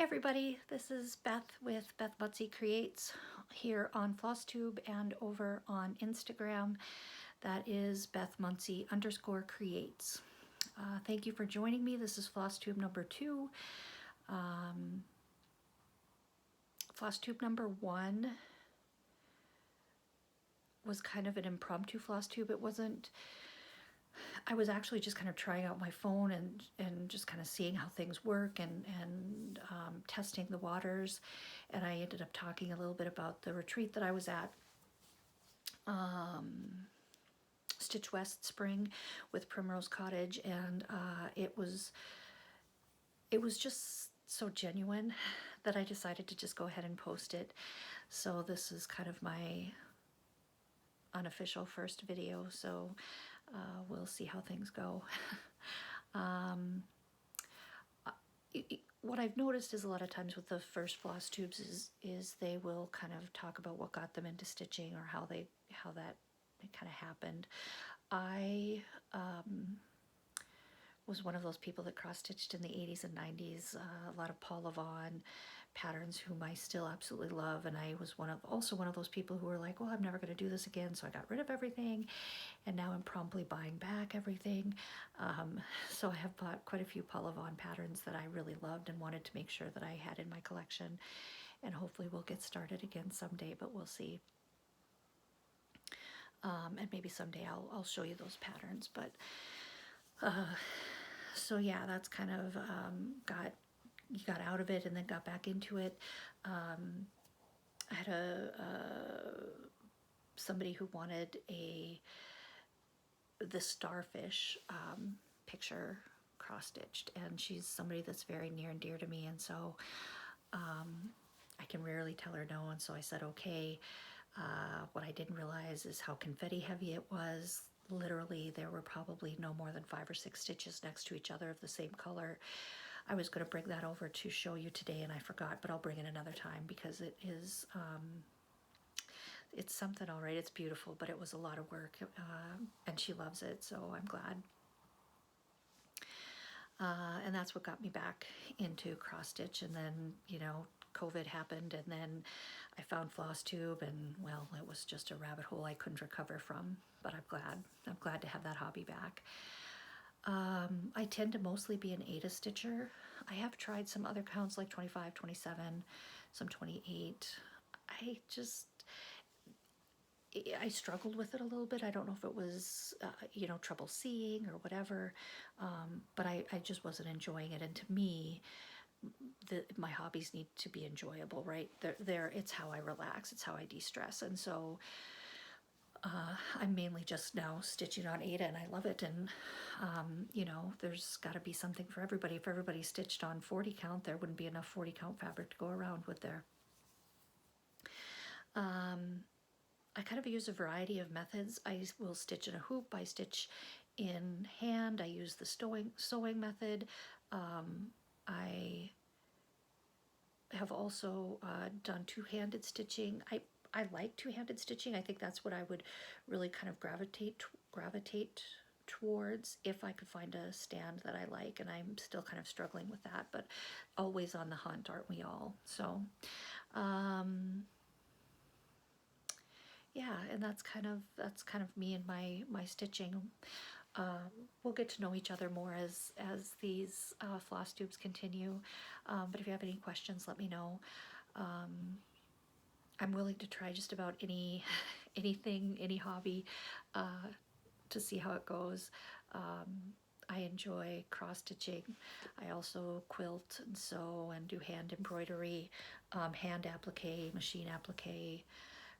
Hey everybody, this is Beth with Beth Butsy Creates here on Flosstube and over on Instagram. That is Beth Muncy _creates. Thank you for joining me. This is Flosstube number 2. Flosstube number 1 was kind of an impromptu Flosstube. It wasn't, I was actually just kind of trying out my phone and just kind of seeing how things work and testing the waters. And I ended up talking a little bit about the retreat that I was at, Stitch West Spring with Primrose Cottage, and it was just so genuine that I decided to just go ahead and post it. So this is kind of my unofficial first video, so we'll see how things go. What I've noticed is a lot of times with the first floss tubes is they will kind of talk about what got them into stitching or how that kind of happened. I was one of those people that cross-stitched in the 80s and 90s, a lot of Paul Levon patterns, whom I still absolutely love, and I was also one of those people who were like, well, I'm never going to do this again, so I got rid of everything, and now I'm promptly buying back everything. So I have bought quite a few Paul Levon patterns that I really loved and wanted to make sure that I had in my collection, and hopefully we'll get started again someday, but we'll see. And maybe someday I'll show you those patterns, but so yeah, that's kind of got out of it and then got back into it. I had somebody who wanted the starfish picture cross-stitched, and she's somebody that's very near and dear to me, and so I can rarely tell her no, and so I said okay. What I didn't realize is how confetti heavy it was. Literally, there were probably no more than 5 or 6 stitches next to each other of the same color. I was going to bring that over to show you today, and I forgot, but I'll bring it another time because it is, it's something all right. It's beautiful, but it was a lot of work, and she loves it, so I'm glad. And that's what got me back into cross-stitch, and then, you know, COVID happened, and then I found Flosstube, and well, it was just a rabbit hole I couldn't recover from, but I'm glad to have that hobby back. I tend to mostly be an Ada stitcher. I have tried some other counts like 25, 27, some 28. I struggled with it a little bit. I don't know if it was, you know, trouble seeing or whatever, but I just wasn't enjoying it. And to me, my hobbies need to be enjoyable, right? It's how I relax, it's how I de-stress, and so I'm mainly just now stitching on Ada, and I love it. And you know, there's got to be something for everybody. If everybody stitched on 40 count, there wouldn't be enough 40 count fabric to go around with there. I kind of use a variety of methods. I will stitch in a hoop, I stitch in hand, I use the sewing method. I have also done two-handed stitching. I like two-handed stitching. I think that's what I would really kind of gravitate towards if I could find a stand that I like, and I'm still kind of struggling with that, but always on the hunt, aren't we all? So yeah, and that's kind of me and my stitching. We'll get to know each other more as these floss tubes continue, but if you have any questions, let me know. I'm willing to try just about anything, any hobby, to see how it goes. I enjoy cross-stitching. I also quilt and sew and do hand embroidery, hand applique, machine applique,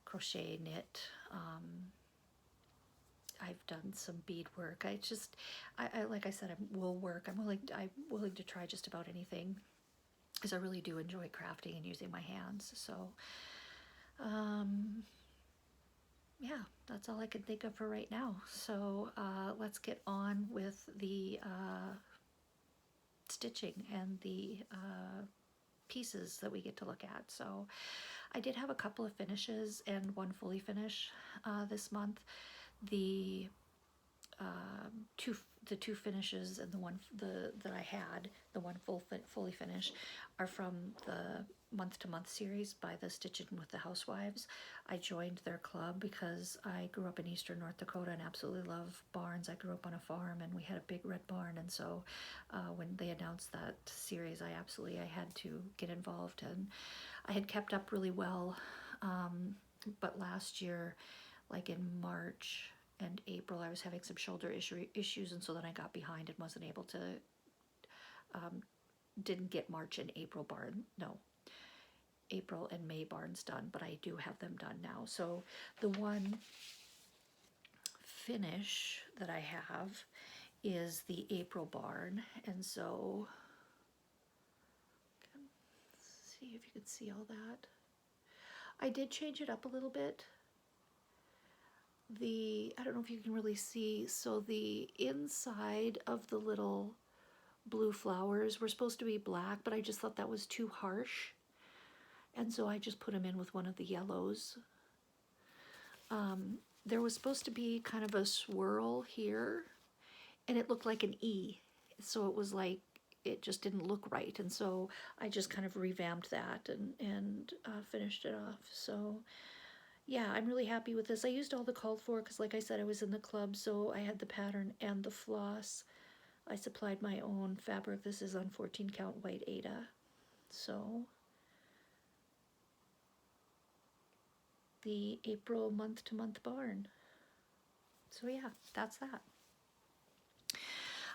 crochet, knit. I've done some bead work. I like I said, wool work. I'm willing to try just about anything, because I really do enjoy crafting and using my hands. So yeah, that's all I can think of for right now. So let's get on with the stitching and the pieces that we get to look at. So I did have a couple of finishes and one fully finish this month. The the two finishes and the one that I had, the one fully finished, are from the month-to-month series by the Stitch In with the Housewives. I joined their club because I grew up in eastern North Dakota and absolutely love barns. I grew up on a farm and we had a big red barn, and so when they announced that series, I had to get involved, and I had kept up really well, but last year, like in March and April, I was having some shoulder issues, and so then I got behind and wasn't able to, didn't get March and April April and May barns done, but I do have them done now. So the one finish that I have is the April barn, and so let's see if you can see all that. I did change it up a little bit. I don't know if you can really see, so the inside of the little blue flowers were supposed to be black, but I just thought that was too harsh, and so I just put them in with one of the yellows. There was supposed to be kind of a swirl here, and it looked like an E, so it was like, it just didn't look right, and so I just kind of revamped that and finished it off. So yeah, I'm really happy with this. I used all the called for because, like I said, I was in the club, so I had the pattern and the floss. I supplied my own fabric. This is on 14 count white Aida. So the April month-to-month barn. So yeah, that's that.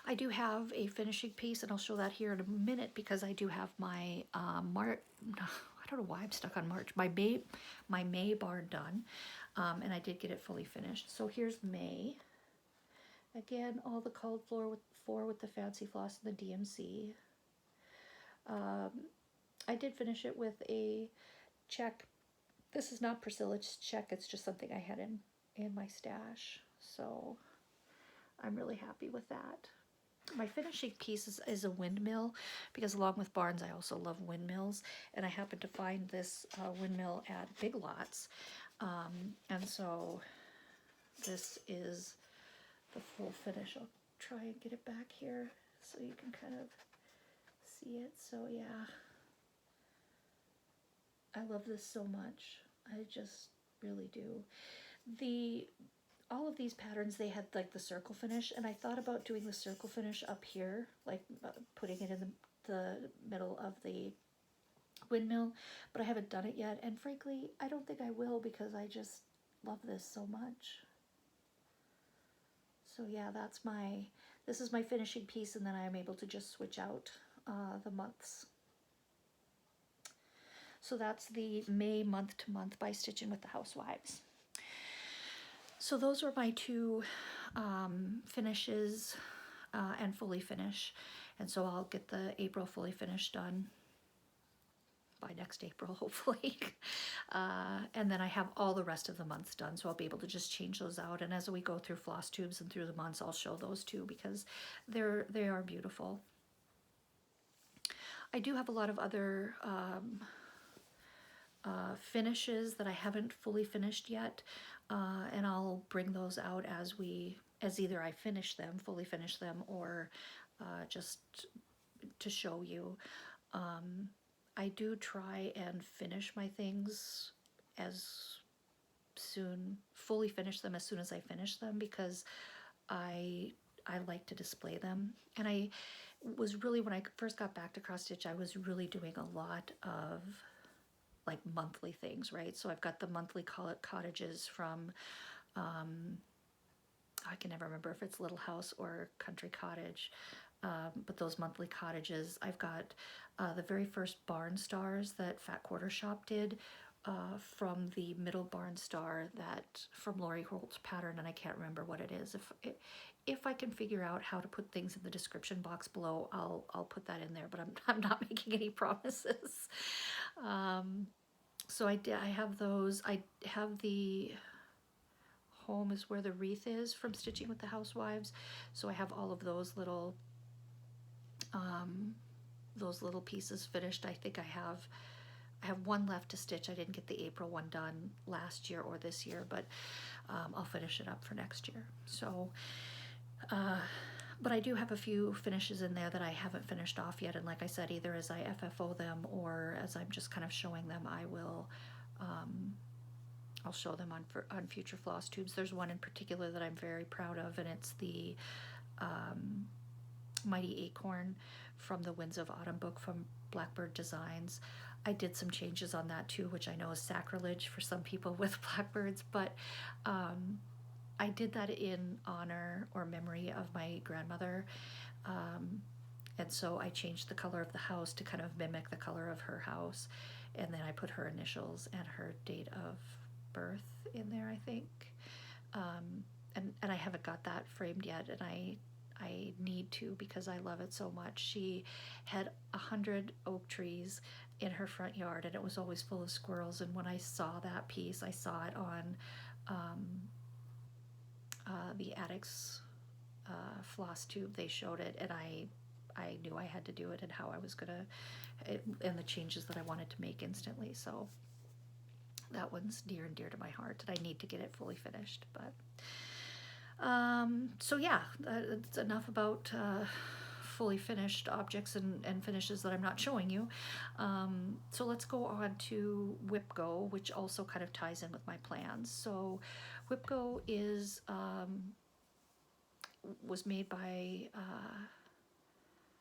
I do have a finishing piece, and I'll show that here in a minute because I do have my I don't know why I'm stuck on March. My May barn done, and I did get it fully finished. So here's May. Again, all the called for with the fancy floss and the DMC. I did finish it with a check. This is not Priscilla's check. It's just something I had in my stash. So I'm really happy with that. My finishing piece is a windmill, because along with barns, I also love windmills, and I happened to find this windmill at Big Lots, and so this is the full finish. I'll try and get it back here so you can kind of see it. So yeah, I love this so much. I just really do. All of these patterns, they had like the circle finish, and I thought about doing the circle finish up here, like putting it in the middle of the windmill, but I haven't done it yet, and frankly, I don't think I will because I just love this so much. So yeah, this is my finishing piece, and then I'm able to just switch out the months. So that's the May month-to-month by Stitch In with the Housewives. So those are my two finishes and fully finish, and so I'll get the April fully finished done by next April, hopefully. And then I have all the rest of the months done, so I'll be able to just change those out, and as we go through Flosstubes and through the months, I'll show those too, because they are beautiful. I do have a lot of other finishes that I haven't fully finished yet, and I'll bring those out as either I fully finish them, or just to show you. I do try and finish my things fully finish them as soon as I finish them, because I like to display them. And I was really, when I first got back to cross stitch, I was really doing a lot of like monthly things, right? So I've got the monthly cottages from, I can never remember if it's Little House or Country Cottage, but those monthly cottages. I've got the very first barn stars that Fat Quarter Shop did, from the middle barn star from Lori Holt's pattern, and I can't remember what it is. If I can figure out how to put things in the description box below, I'll put that in there, but I'm not making any promises. So I have those. I have the Home is Where the Wreath Is from Stitching with the Housewives, so I have all of those little pieces finished. I think I have one left to stitch. I didn't get the April one done last year or this year, but I'll finish it up for next year. So But I do have a few finishes in there that I haven't finished off yet, and like I said, either as I FFO them or as I'm just kind of showing them, I'll show them on future floss tubes. There's one in particular that I'm very proud of, and it's the Mighty Acorn from the Winds of Autumn book from Blackbird Designs. I did some changes on that too, which I know is sacrilege for some people with blackbirds, but I did that in honor or memory of my grandmother. And so I changed the color of the house to kind of mimic the color of her house. And then I put her initials and her date of birth in there, I think. And I haven't got that framed yet, and I need to because I love it so much. She had 100 oak trees in her front yard, and it was always full of squirrels. And when I saw that piece, I saw it on the Addicts Flosstube. They showed it, and I knew I had to do it and how I was gonna, and the changes that I wanted to make instantly. So that one's near and dear to my heart, and I need to get it fully finished. But so yeah, it's enough about fully finished objects and finishes that I'm not showing you. So let's go on to WIPGO, which also kind of ties in with my plans. So WIPGO is was made by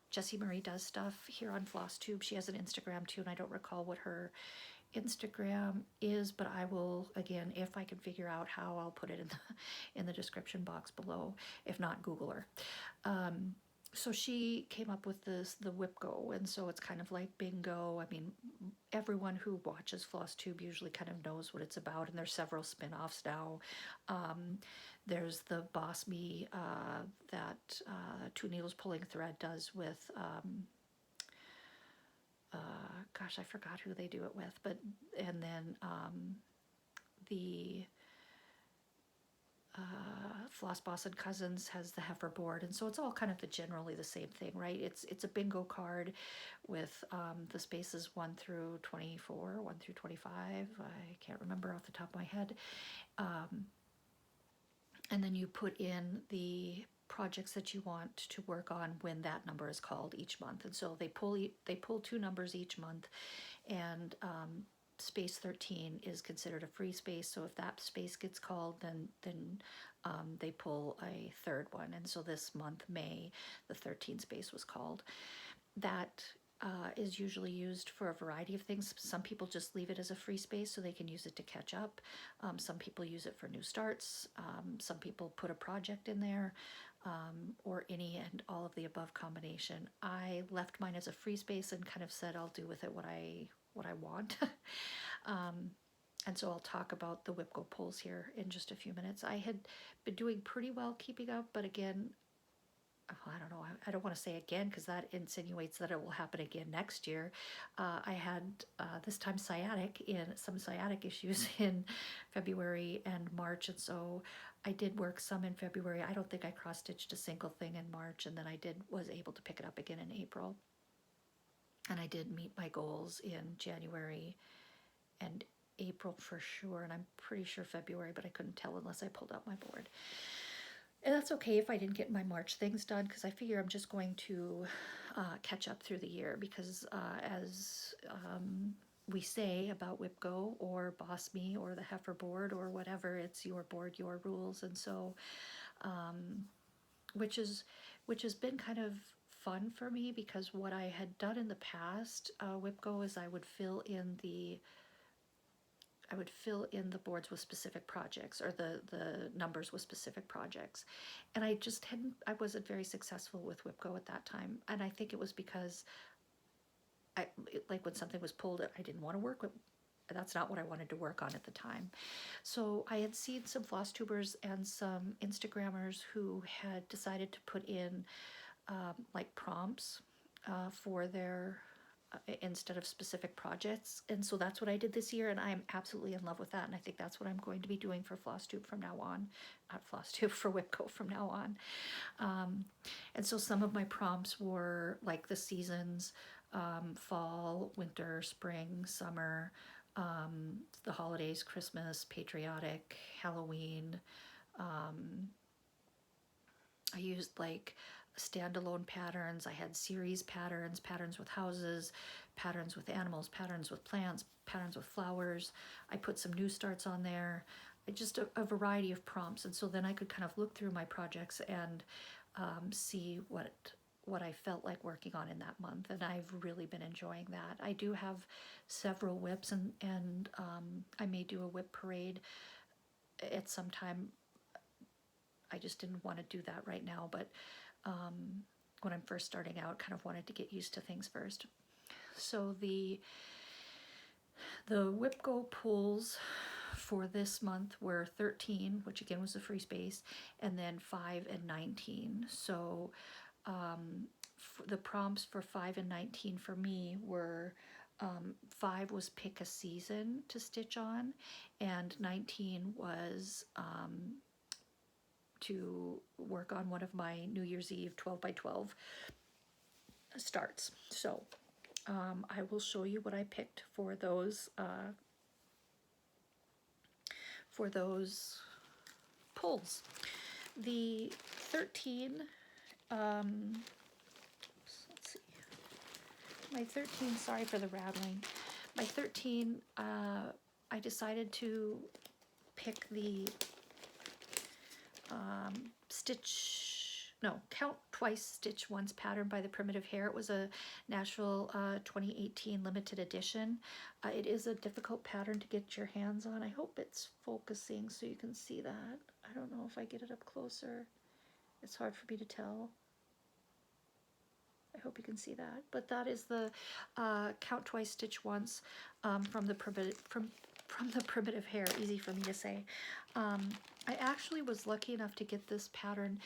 Jessie Marie Does Stuff here on Flosstube. She has an Instagram too, and I don't recall what her Instagram is, but I will, again, if I can figure out how, I'll put it in the description box below. If not, Google her. So she came up with the WIPGO, and so it's kind of like bingo. I mean, everyone who watches Flosstube usually kind of knows what it's about, and there's several spin-offs now. There's the BOSME that Two Needles Pulling Thread does with, gosh, I forgot who they do it with, but, and then the Floss Boss and Cousins has the HEIFR board, and so it's all kind of generally the same thing, right? It's a bingo card with the spaces 1 through 24, 1 through 25. I can't remember off the top of my head. And then you put in the projects that you want to work on when that number is called each month, and so they pull 2 numbers each month, and space 13 is considered a free space. So if that space gets called, then they pull a third one. And so this month, May, the 13 space was called. That is usually used for a variety of things. Some people just leave it as a free space so they can use it to catch up. Some people use it for new starts. Some people put a project in there, or any and all of the above combination. I left mine as a free space and kind of said I'll do with it what I want. And so I'll talk about the WIPGO polls here in just a few minutes. I had been doing pretty well keeping up, but again, I don't know, I don't want to say again because that insinuates that it will happen again next year. I had this time some sciatic issues in February and March, and so I did work some in February. I don't think I cross-stitched a single thing in March, and then I was able to pick it up again in April. And I did meet my goals in January and April for sure, and I'm pretty sure February, but I couldn't tell unless I pulled out my board. And that's okay if I didn't get my March things done, because I figure I'm just going to catch up through the year, because as we say about WIPGO or BOSME or the HEIFR board or whatever, it's your board, your rules. And so, which has been kind of fun for me, because what I had done in the past, WIPGO, is I would fill in the boards with specific projects, or the numbers with specific projects. And I wasn't very successful with WIPGO at that time. And I think it was because like when something was pulled, I didn't want to work with, that's not what I wanted to work on at the time. So I had seen some floss tubers and some Instagrammers who had decided to put in like prompts for their instead of specific projects, and so that's what I did this year, and I'm absolutely in love with that, and I think that's what I'm going to be doing for Flosstube from now on, not Flosstube, for WIPGO from now on. And so some of my prompts were like the seasons, fall, winter, spring, summer, the holidays, Christmas, patriotic, Halloween. I used like standalone patterns. I had series patterns, patterns with houses, patterns with animals, patterns with plants, patterns with flowers. I put some new starts on there, just a variety of prompts. And so then I could kind of look through my projects and see what I felt like working on in that month, and I've really been enjoying that. I do have several WIPs, and I may do a WIP parade at some time. I just didn't want to do that right now, but when I'm first starting out, kind of wanted to get used to things first. So the WIPGO pulls for this month were 13, which again was a free space, and then 5 and 19. So the prompts for 5 and 19 for me were 5 was pick a season to stitch on, and 19 was to work on one of my New Year's Eve 12 by 12 starts. So I will show you what I picked for those pulls. The 13, let's see, my 13, sorry for the rattling, my 13, I decided to pick the count twice, stitch once pattern by the Primitive Hare. It was a Nashville 2018 limited edition. It is a difficult pattern to get your hands on. I hope it's focusing so you can see that. I don't know if I get it up closer. It's hard for me to tell. I hope you can see that. But that is the count twice, stitch once from the Primitive Hare. Easy for me to say. I actually was lucky enough to get this pattern.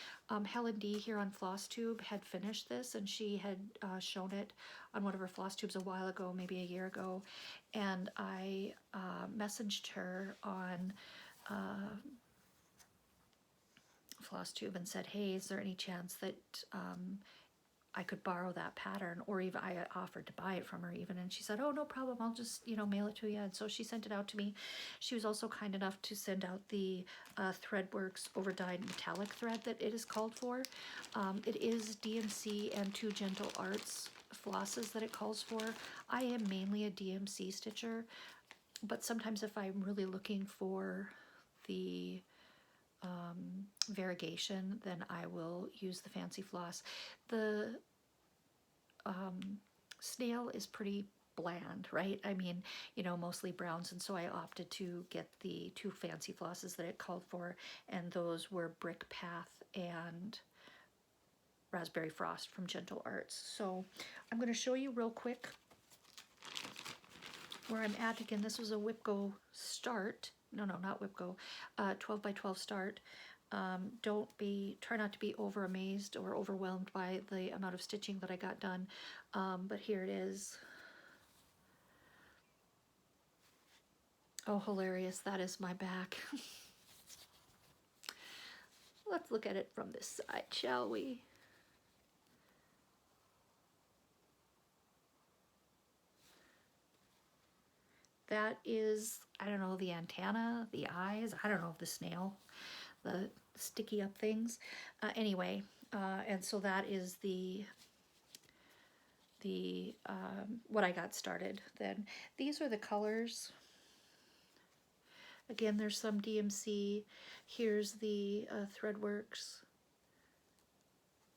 Helen D here on Flosstube had finished this, and she had shown it on one of her Flosstubes a while ago, maybe a year ago, and I messaged her on Flosstube and said, hey, is there any chance that I could borrow that pattern, or even I offered to buy it from her even, and she said, oh, no problem, I'll just, mail it to you. And so she sent it out to me. She was also kind enough to send out the Threadworks overdyed metallic thread that it is called for. It is DMC and 2 Gentle Arts flosses that it calls for. I am mainly a DMC stitcher, but sometimes if I'm really looking for the variegation, then I will use the fancy floss. The snail is pretty bland, right? I mean, mostly browns, and so I opted to get the 2 fancy flosses that it called for, and those were Brick Path and Raspberry Frost from Gentle Arts. So I'm going to show you real quick where I'm at. Again, this was a WIPGO start. No, not WIPGO. 12 by 12 start. Try not to be over amazed or overwhelmed by the amount of stitching that I got done. But here it is. Oh, hilarious. That is my back. Let's look at it from this side, shall we? That is, I don't know, the antenna, the eyes, I don't know, the snail, the sticky up things. Anyway, and so that is the what I got started then. These are the colors. Again, there's some DMC. Here's the Threadworks.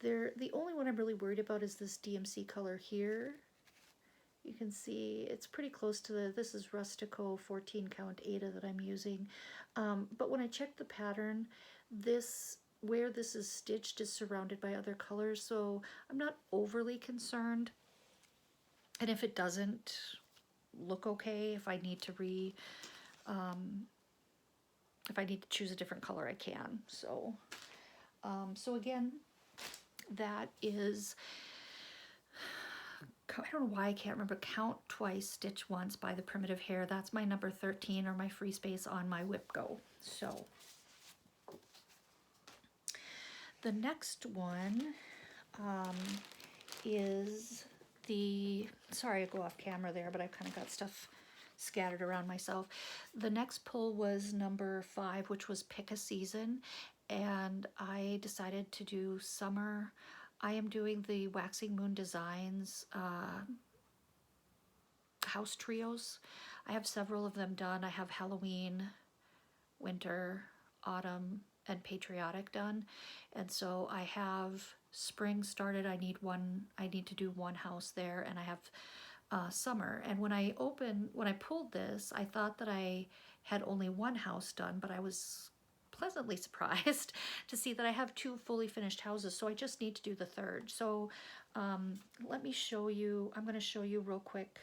The only one I'm really worried about is this DMC color here. You can see it's pretty close to this is Rustico 14 count Ada that I'm using. But when I checked the pattern, where this is stitched is surrounded by other colors, so I'm not overly concerned. And if it doesn't look okay, if I need to if I need to choose a different color, I can. So, so again, that is, I don't know why I can't remember, count twice, stitch once by the Primitive Hare. That's my number 13, or my free space on my WIPGO. So the next one is sorry I go off camera there, but I've kind of got stuff scattered around myself. The next pull was number 5, which was pick a season, and I decided to do summer I am doing the Waxing Moon Designs house trios. I have several of them done. I have Halloween, winter, autumn, and patriotic done. And so I have spring started. I need to do one house there, and I have summer. And when I pulled this, I thought that I had only one house done, but I was pleasantly surprised to see that I have 2 fully finished houses. So I just need to do the third. So let me show you. I'm going to show you real quick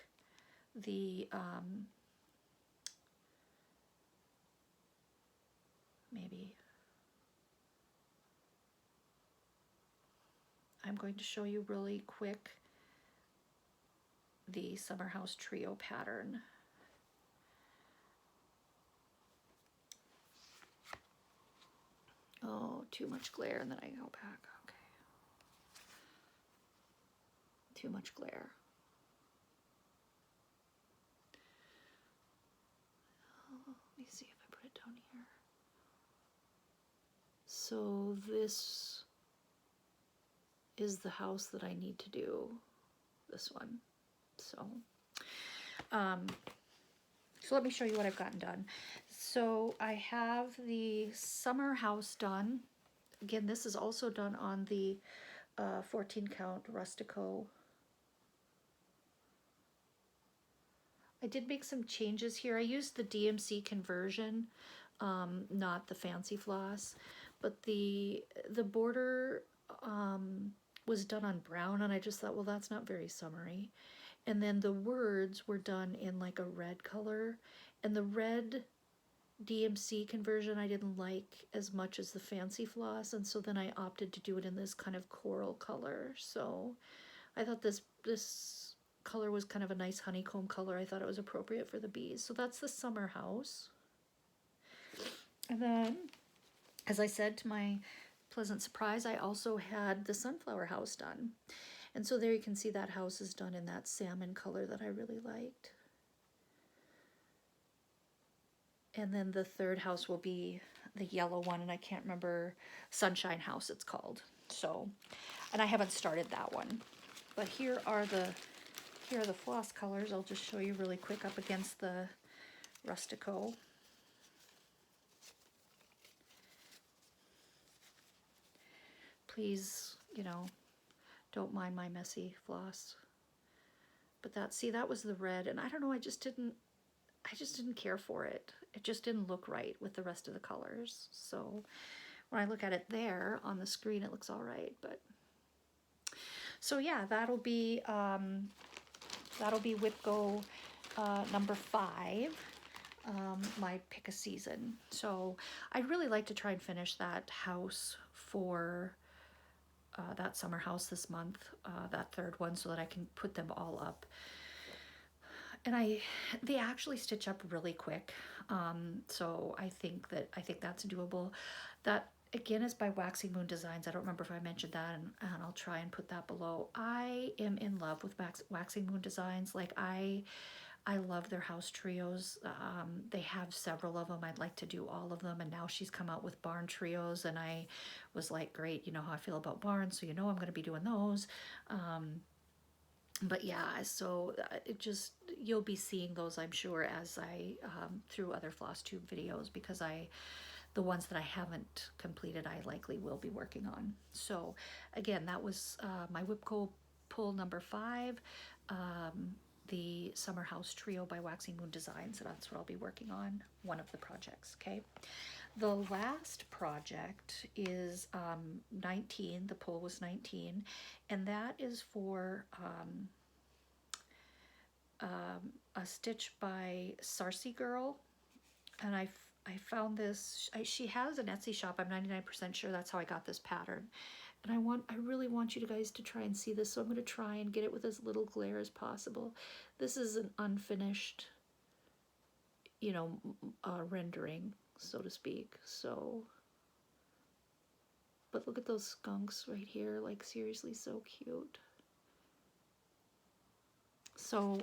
the maybe I'm going to show you really quick the summer house trio pattern. Oh, too much glare, and then I go back. Okay. Too much glare. Oh, let me see if I put it down here. So this is the house that I need to do, this one. So let me show you what I've gotten done. So I have the summer house done. Again, this is also done on the 14 count Rustico. I did make some changes here. I used the DMC conversion, not the fancy floss, but the border was done on brown, and I just thought, well, that's not very summery. And then the words were done in like a red color, and the red DMC conversion I didn't like as much as the fancy floss, and so then I opted to do it in this kind of coral color. So I thought this color was kind of a nice honeycomb color. I thought it was appropriate for the bees. So that's the summer house. And then, as I said, to my pleasant surprise, I also had the sunflower house done. And so there you can see that house is done in that salmon color that I really liked. And then the third house will be the yellow one, and I can't remember, Sunshine House it's called. So, and I haven't started that one. But here are the floss colors. I'll just show you really quick up against the Rustico. Please, you know, don't mind my messy floss. But that was the red, and I don't know, I just didn't care for it. It just didn't look right with the rest of the colors. So when I look at it there on the screen, it looks all right. But so yeah, that'll be WIPGO number 5, my pick a season. So I'd really like to try and finish that house for that summer house this month, that third one, so that I can put them all up. And they actually stitch up really quick, so I think that's doable. That again is by Waxing Moon Designs. I don't remember if I mentioned that, and I'll try and put that below. I am in love with Waxing Moon Designs. Like I love their house trios. They have several of them. I'd like to do all of them, and now she's come out with barn trios, and I was like, great, you know how I feel about barns, so you know I'm going to be doing those. But yeah, so you'll be seeing those, I'm sure, as I through other Flosstube videos, because the ones that I haven't completed, I likely will be working on. So again, that was my WIPGO pull number 5, the Summer House Trio by Waxing Moon Designs. So that's what I'll be working on, one of the projects, okay? The last project is 19, the pull was 19, and that is for a stitch by Sarcy Girl. And I found this, she has an Etsy shop, I'm 99% sure that's how I got this pattern. And I really want you guys to try and see this, so I'm going to try and get it with as little glare as possible. This is an unfinished, you know, rendering, so to speak. So, but look at those skunks right here, like seriously so cute. So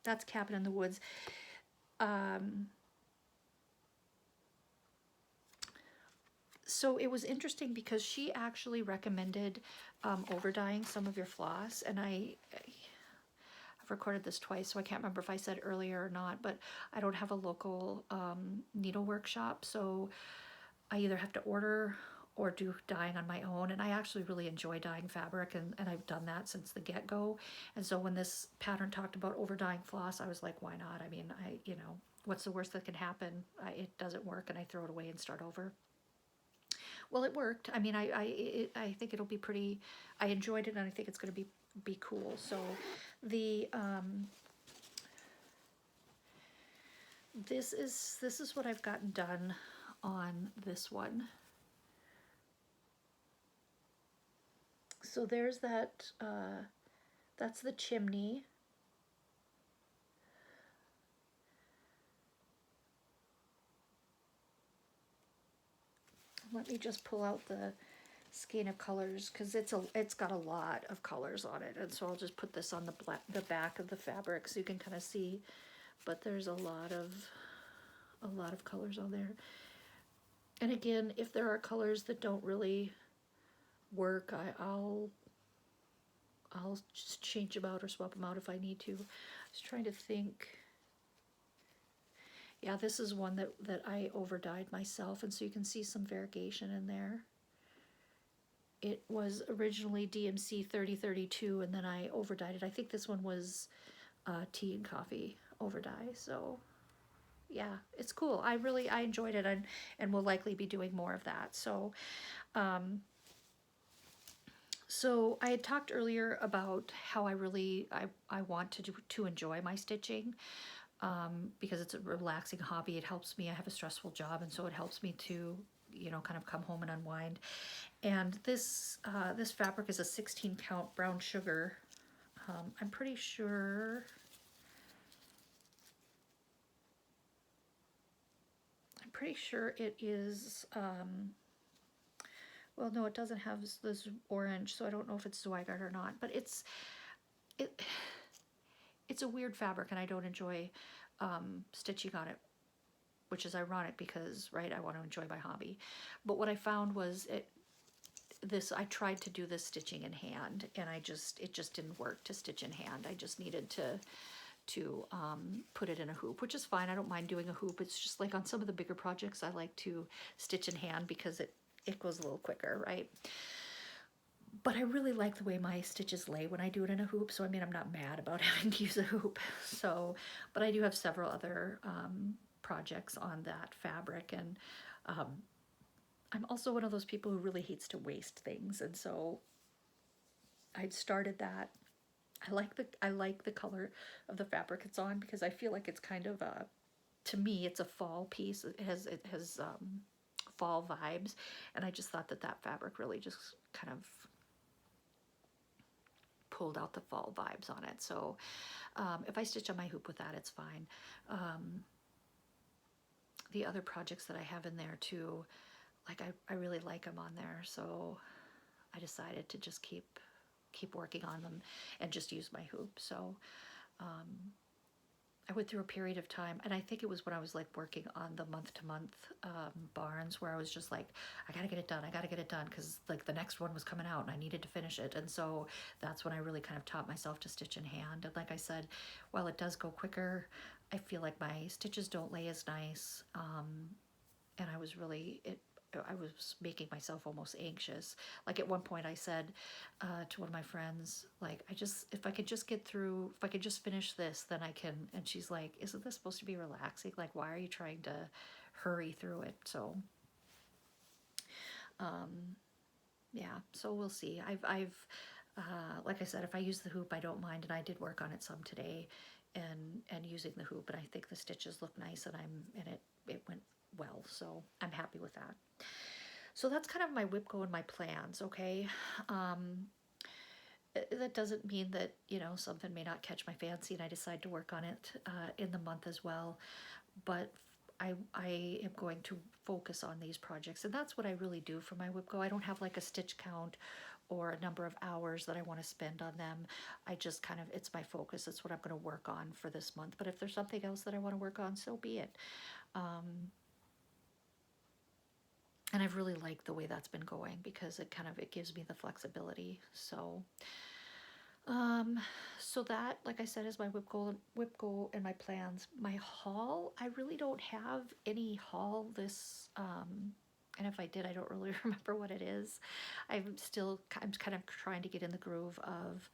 that's Cabin in the Woods. So it was interesting because she actually recommended over dyeing some of your floss, and I've recorded this twice, so I can't remember if I said earlier or not, but I don't have a local needle workshop, so I either have to order or do dyeing on my own, and I actually really enjoy dyeing fabric, and I've done that since the get-go. And so when this pattern talked about over dyeing floss, I was like, why not? I mean, you know, what's the worst that can happen? It doesn't work, and I throw it away and start over. Well, it worked. I mean, I think it'll be pretty. I enjoyed it, and I think it's going to be cool. So, the this is what I've gotten done on this one. So there's that. That's the chimney. Let me just pull out the skein of colors because it's got a lot of colors on it, and so I'll just put this on the back of the fabric so you can kind of see. But there's a lot of colors on there. And again, if there are colors that don't really work, I'll just change them out or swap them out if I need to. I was trying to think. Yeah, this is one that I over dyed myself, and so you can see some variegation in there. It was originally DMC 3032, and then I over dyed it. I think this one was tea and coffee over dye. So yeah, it's cool. I enjoyed it, and will likely be doing more of that. So so I had talked earlier about how I want to enjoy my stitching. Because it's a relaxing hobby. It helps me. I have a stressful job, and so it helps me to, you know, kind of come home and unwind. And this fabric is a 16 count brown sugar. I'm pretty sure. I'm pretty sure it is. Well, no, it doesn't have this orange, so I don't know if it's Zweigart or not. But it's a weird fabric, and I don't enjoy stitching on it, which is ironic because, right, I want to enjoy my hobby. But what I found was I tried to do this stitching in hand, and it just didn't work to stitch in hand. I just needed to put it in a hoop, which is fine. I don't mind doing a hoop. It's just like on some of the bigger projects, I like to stitch in hand because it goes a little quicker, right? But I really like the way my stitches lay when I do it in a hoop. So, I mean, I'm not mad about having to use a hoop. So, but I do have several other projects on that fabric. And I'm also one of those people who really hates to waste things. And so I'd started that. I like the color of the fabric it's on because I feel like it's kind of to me, it's a fall piece. It has fall vibes. And I just thought that fabric really just kind of pulled out the fall vibes on it. So if I stitch on my hoop with that, it's fine. The other projects that I have in there too, like I really like them on there. So I decided to just keep working on them and just use my hoop. So I went through a period of time, and I think it was when I was like working on the month-to-month barns where I was just like, I gotta get it done, because like the next one was coming out and I needed to finish it. And so that's when I really kind of taught myself to stitch in hand. And like I said, while it does go quicker, I feel like my stitches don't lay as nice. And I was making myself almost anxious. Like at one point I said to one of my friends, like, if I could just finish this, then I can. And she's like, isn't this supposed to be relaxing? Like, why are you trying to hurry through it? So, yeah, so we'll see. I've like I said, if I use the hoop, I don't mind. And I did work on it some today and using the hoop, and I think the stitches look nice, and it went well, so I'm happy with that. So that's kind of my WIPGO and my plans, okay? That doesn't mean that, you know, something may not catch my fancy and I decide to work on it in the month as well, but I am going to focus on these projects, and that's what I really do for my WIPGO. I don't have like a stitch count or a number of hours that I want to spend on them. I just kind of, it's my focus. It's what I'm going to work on for this month. But if there's something else that I want to work on, so be it. And I've really liked the way that's been going because it gives me the flexibility. So that, like I said, is my WIPGO and my plans. My haul, I really don't have any haul and if I did, I don't really remember what it is. I'm kind of trying to get in the groove of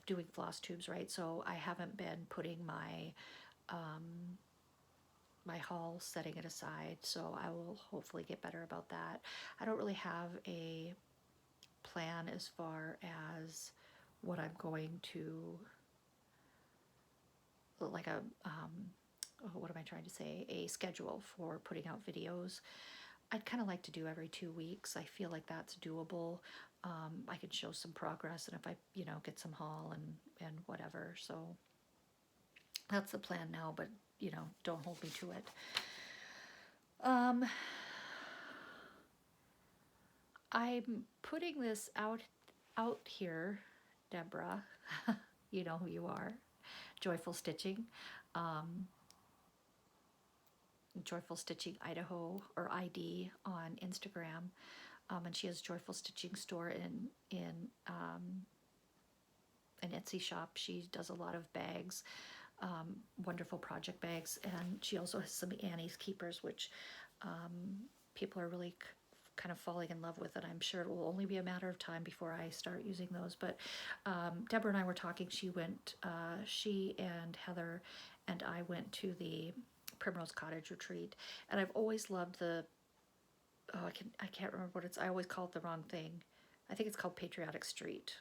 doing floss tubes, right? So I haven't been putting my haul, setting it aside. So I will hopefully get better about that. I don't really have a plan as far as what I'm going to, like what am I trying to say? A schedule for putting out videos. I'd kind of like to do every 2 weeks. I feel like that's doable. I can show some progress, and if I, get some haul and whatever. So that's the plan now, but don't hold me to it. I'm putting this out here, Deborah. You know who you are. Joyful Stitching. Joyful Stitching Idaho or ID on Instagram. And she has Joyful Stitching store in an Etsy shop. She does a lot of bags, wonderful project bags, and she also has some Annie's Keepers, which people are really kind of falling in love with, and I'm sure it will only be a matter of time before I start using those. But Deborah and I were talking. She and Heather and I went to the Primrose Cottage retreat, and I've always loved I can't remember what I always call it the wrong thing. I think it's called Patriotic Street.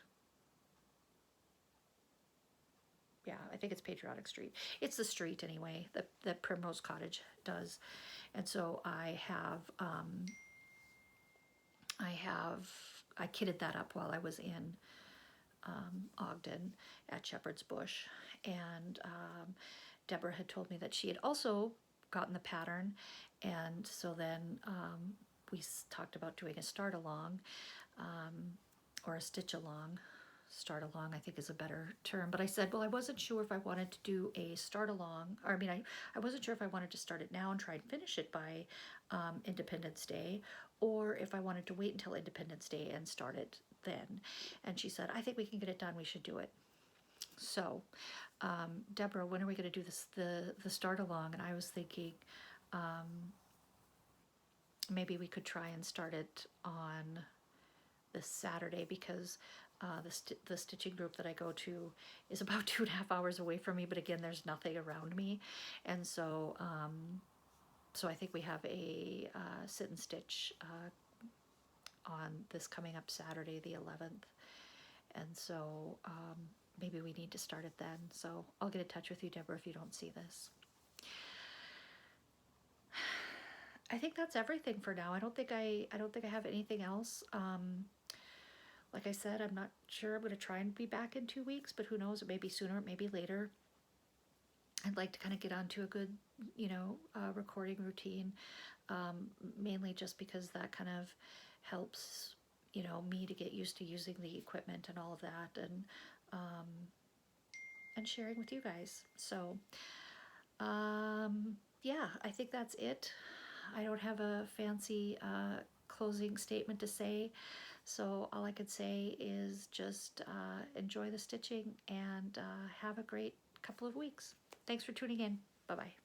Yeah, I think it's Patriotic Street. It's the street anyway that Primrose Cottage does. And so I kitted that up while I was in Ogden at Shepherd's Bush. And Deborah had told me that she had also gotten the pattern. And so then we talked about doing a start along or a stitch along. Start along, I think, is a better term. But I said, well, I wasn't sure if I wanted to do a start along. Or, I wasn't sure if I wanted to start it now and try and finish it by Independence Day, or if I wanted to wait until Independence Day and start it then. And she said, I think we can get it done. We should do it. So, Deborah, when are we going to do the start along? And I was thinking maybe we could try and start it on this Saturday, because the stitching group that I go to is about 2.5 hours away from me, but again, there's nothing around me. And so I think we have a sit and stitch on this coming up Saturday, the 11th. And so maybe we need to start it then. So I'll get in touch with you, Deborah, if you don't see this. I think that's everything for now. I don't think I have anything else. Like I said, I'm not sure. I'm going to try and be back in 2 weeks, but who knows? It may be sooner, it may be later. I'd like to kind of get onto a good, recording routine, mainly just because that kind of helps, me to get used to using the equipment and all of that, and sharing with you guys. So, yeah, I think that's it. I don't have a fancy closing statement to say. So all I could say is just enjoy the stitching and have a great couple of weeks. Thanks for tuning in. Bye-bye.